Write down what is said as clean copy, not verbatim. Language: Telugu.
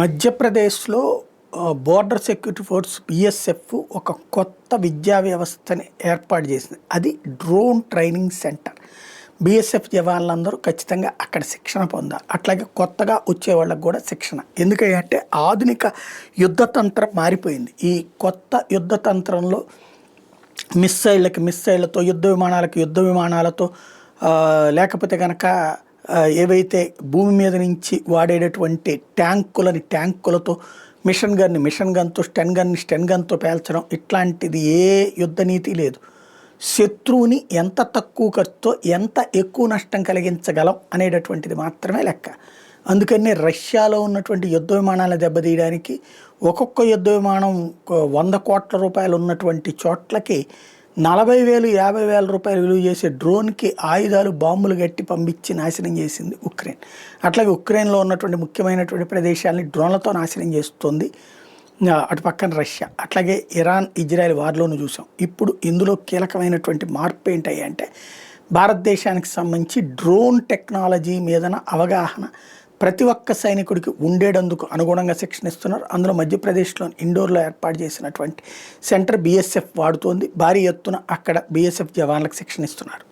మధ్యప్రదేశ్లో బోర్డర్ సెక్యూరిటీ ఫోర్స్ బీఎస్ఎఫ్ ఒక కొత్త విద్యా వ్యవస్థని ఏర్పాటు చేసింది. అది డ్రోన్ ట్రైనింగ్ సెంటర్. బీఎస్ఎఫ్ జవాన్లందరూ ఖచ్చితంగా అక్కడ శిక్షణ పొందాలి. అట్లాగే కొత్తగా వచ్చే వాళ్ళకు కూడా శిక్షణ. ఎందుకంటే ఆధునిక యుద్ధతంత్రం మారిపోయింది. ఈ కొత్త యుద్ధతంత్రంలో మిస్సైళ్ళతో యుద్ధ విమానాలతో లేకపోతే కనుక ఏవైతే భూమి మీద నుంచి వాడేటటువంటి ట్యాంకులతో మిషన్ గన్తో స్టెన్ గన్తో పేల్చడం, ఇట్లాంటిది ఏ యుద్ధ నీతి లేదు. శత్రువుని ఎంత తక్కువ ఖర్చుతో ఎంత ఎక్కువ నష్టం కలిగించగలం అనేటటువంటిది మాత్రమే లెక్క. అందుకని రష్యాలో ఉన్నటువంటి యుద్ధ విమానాలను దెబ్బతీయడానికి ఒక్కొక్క యుద్ధ విమానం 100 కోట్ల రూపాయలు ఉన్నటువంటి చోట్లకి 40,000 50,000 రూపాయలు విలువ చేసే డ్రోన్కి ఆయుధాలు బాంబులు గట్టి పంపించి నాశనం చేసింది ఉక్రెయిన్. అట్లాగే ఉక్రెయిన్లో ఉన్నటువంటి ముఖ్యమైనటువంటి ప్రదేశాలని డ్రోన్లతో నాశనం చేస్తుంది అటు పక్కన రష్యా. అట్లాగే ఇరాన్ ఇజ్రాయెల్ వార్లోనూ చూసాం. ఇప్పుడు ఇందులో కీలకమైనటువంటి మార్పు ఏంటంటే భారతదేశానికి సంబంధించి డ్రోన్ టెక్నాలజీ మీదన అవగాహన ప్రతి ఒక్క సైనికుడికి ఉండేటందుకు అనుగుణంగా శిక్షణ ఇస్తున్నారు. అందులో మధ్యప్రదేశ్లో ఇండోర్లో ఏర్పాటు చేసినటువంటి సెంటర్ బీఎస్ఎఫ్ వాడుతోంది. భారీ ఎత్తున అక్కడ బీఎస్ఎఫ్ జవాన్లకు శిక్షణ ఇస్తున్నారు.